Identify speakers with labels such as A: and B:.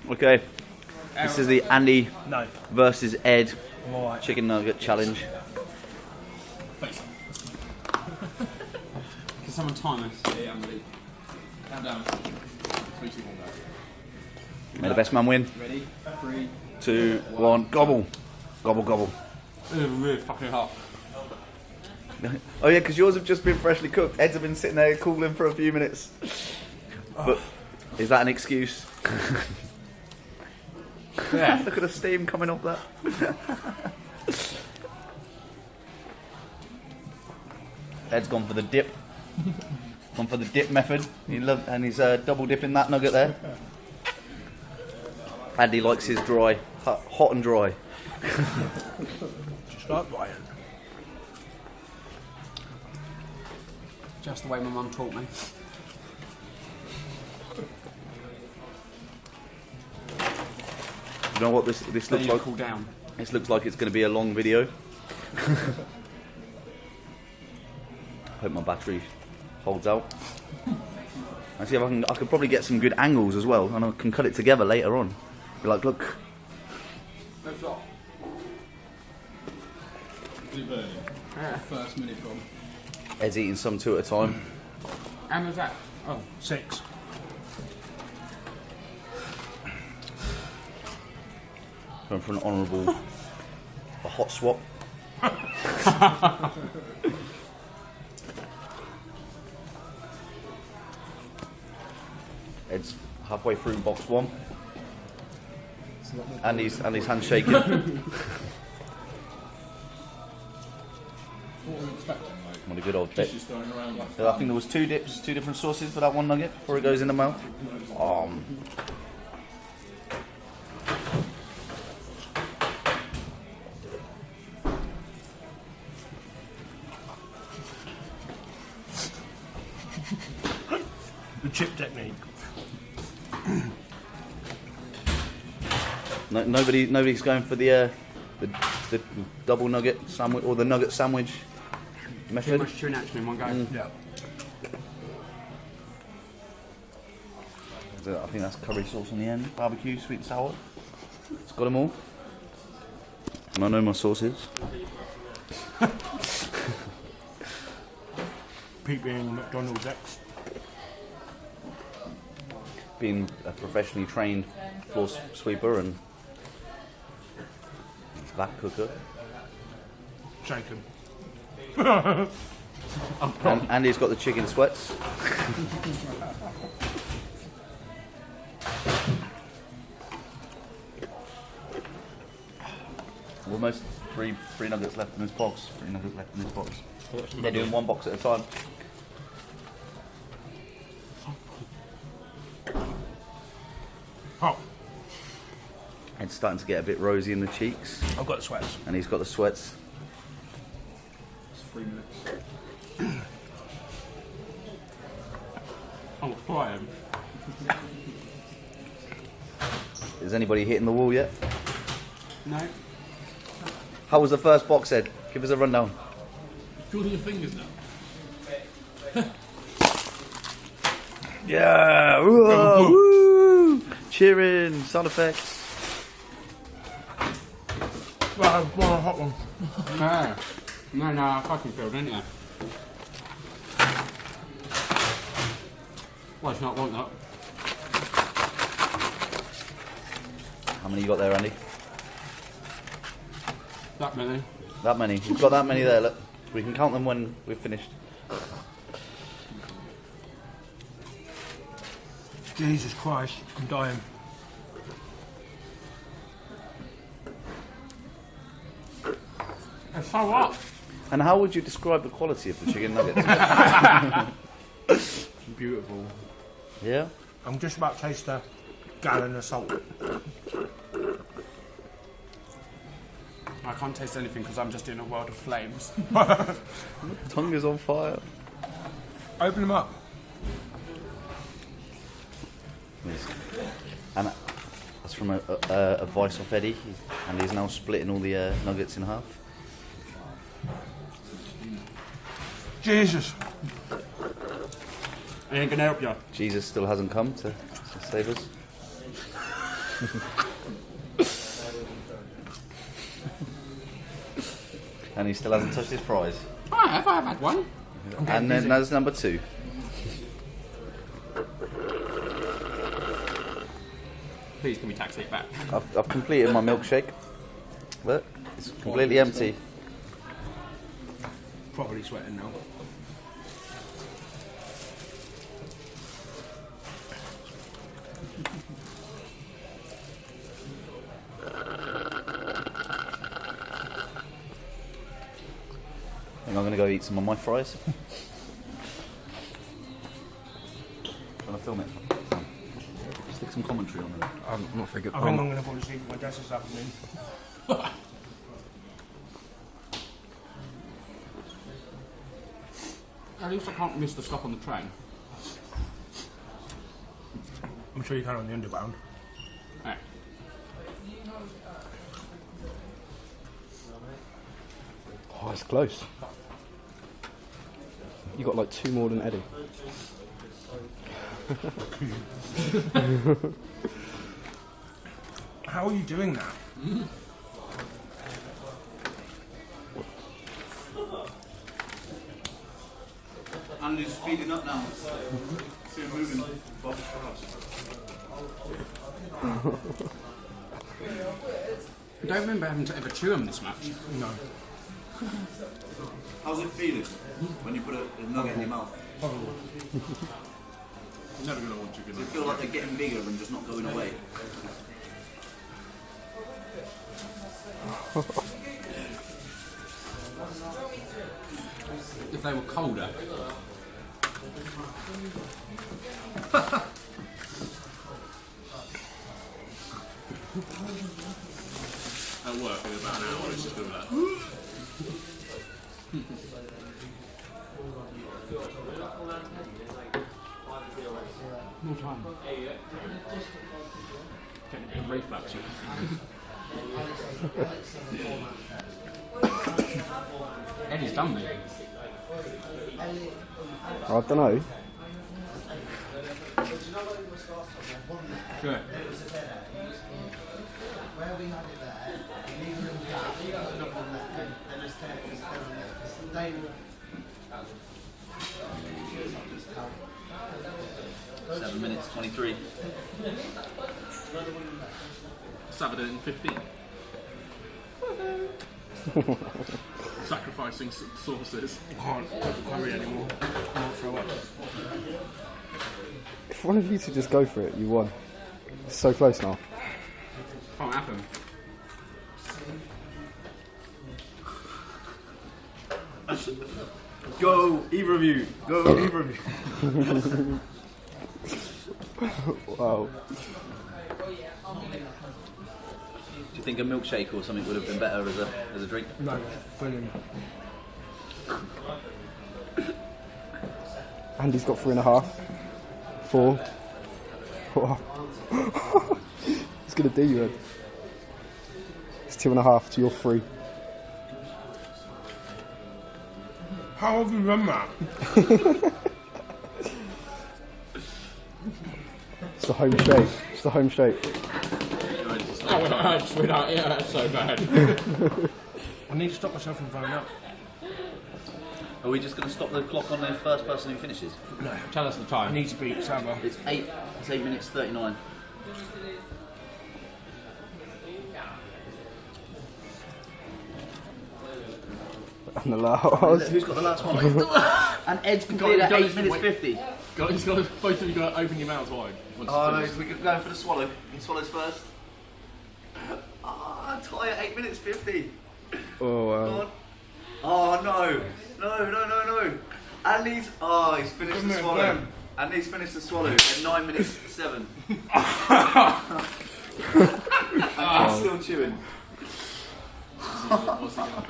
A: Okay, this is the Andy versus Ed
B: Right.
A: chicken nugget challenge.
C: Face up. Can someone time us? Yeah, I'm ready. Count down. 3, 2, 1, go.
A: May the best man win.
C: Ready? 3,
A: 2, 1, gobble. Gobble, gobble.
C: It's really fucking hot.
A: Oh yeah, because yours have just been freshly cooked. Ed's have been sitting there cooling for a few minutes. But is that an excuse?
C: Yeah.
A: Look at the steam coming off that. Ed's gone for the dip. Gone for the dip method. And he's double dipping that nugget there. Andy likes his dry, hot and dry.
B: Just like Ryan.
C: Just the way my mum taught me.
A: You know what this looks like?
C: Cool down.
A: This looks like it's going to be a long video. Hope my battery holds out. I see if I can probably get some good angles as well, and I can cut it together later on. Be like, look.
C: That's off.
D: Is it burning?
C: Yeah.
D: First minute gone.
A: Ed's eating some 2 at a time.
C: How was that? Oh.
B: 6.
A: Going for an honourable, a hot swap. Ed's halfway through box 1. Andy's hands shaking.
D: What were you expecting, mate?
A: What a good old dip.
D: Just throwing around like
A: I think there was 2 dips, 2 different sauces for that one nugget before it goes in the mouth.
B: The chip technique.
A: No, nobody's going for the double nugget sandwich or the nugget sandwich
C: Too
A: method.
C: much tuna action in one go.
B: Yeah.
A: I think that's curry sauce on the end. Barbecue, sweet and sour. It's got them all. And I know my sauces.
B: Pete being McDonald's ex.
A: Being a professionally trained floor sweeper and back cooker.
B: Shaken.
A: And Andy's got the chicken sweats. Almost three nuggets left in this box. 3 nuggets left in this box. They're doing 1 box at a time.
B: Oh,
A: It's starting to get a bit rosy in the cheeks,
B: I've got the sweats.
A: and he's got the sweats.
D: it's 3 minutes.
C: I'm flying.
A: Is anybody hitting the wall yet?
C: No.
A: How was the first box, Ed? Give us a rundown.
D: Twiddle your fingers now.
A: Yeah! Woo! Cheering! Sound effects.
B: Right, I want a hot one.
C: No, I fucking feel, didn't you? Why should not want that?
A: How many you got there, Andy?
C: That many.
A: That many. You've got that many there, look. We can count them when we've finished.
B: Jesus Christ, I'm dying.
C: It's so hot.
A: And how would you describe the quality of the chicken nuggets?
C: Beautiful.
A: Yeah?
B: I'm just about to taste a gallon of salt.
C: I can't taste anything because I'm just in a world of flames.
A: Tongue is on fire.
B: Open them up.
A: And that's from a advice off Eddie, and he's now splitting all the nuggets in half.
B: Jesus.
C: I ain't gonna help you.
A: Jesus still hasn't come to save us. And he still hasn't touched his fries.
C: I've had one.
A: And then there's number 2.
C: Please, can we tax it back?
A: I've completed my milkshake. Look, it's completely empty.
B: Properly sweating now.
A: And I'm going to go eat some of my fries. Trying to film it. Stick some commentary on it.
B: I'm not very good. I think I'm going to fall asleep at my desk this afternoon.
C: At least I can't miss the stop on the train.
B: I'm sure you can on the underground.
C: Right.
E: Oh, it's close. You got like 2 more than Eddie.
B: How are you doing that?
A: Andy's speeding up now. See him moving.
C: I don't remember having to ever chew them this much.
B: No.
A: How's it feeling when you put a nugget in your mouth?
D: I'm never going to want chicken
A: Does it
D: nuggets.
A: feel like they're getting bigger and just not going away?
C: If they were colder.
D: At work in about an hour, it's just going to be like...
C: More time. Getting a reflux. Eddie's done me.
E: I don't know.
C: Sure.
A: Seven minutes 23.
D: Saturday in 15. Sacrificing sauces.
B: I can't hurry anymore. I won't throw up.
E: If one of you two just go for it, you won. It's so close now.
C: Can't happen.
A: Go, either of you. Go, either of you.
E: Wow.
A: Do you think a milkshake or something would have been better as a drink?
B: No, brilliant.
E: Andy's got 3.5. 4. Wow. It's going to do you, Ed. It's 2.5 to your 3.
B: How have you done that?
E: It's the home shake. It's the home shake.
C: Oh, I just went out. Yeah, that's so bad.
B: I need to stop myself from throwing up.
A: Are we just going to stop the clock on the first person who finishes?
B: No.
C: Tell us the
B: I
C: time.
B: need to beat Saba.
A: It's 8 minutes 39.
E: And the last.
A: Who's got the last one? And Ed's completed at 8 minutes 50.
D: Both of you got to open your mouths wide. once
A: Oh
D: it's
A: no,
D: finished.
A: we're going for the swallow. He swallows first. Ah, tie at 8 minutes 50.
E: Oh,
A: Go
E: wow.
A: on. Oh no. No. Andy's. Oh, he's finished the swallow. Andy's finished the swallow at 9 minutes 7. And he's still chewing.
D: What's he gonna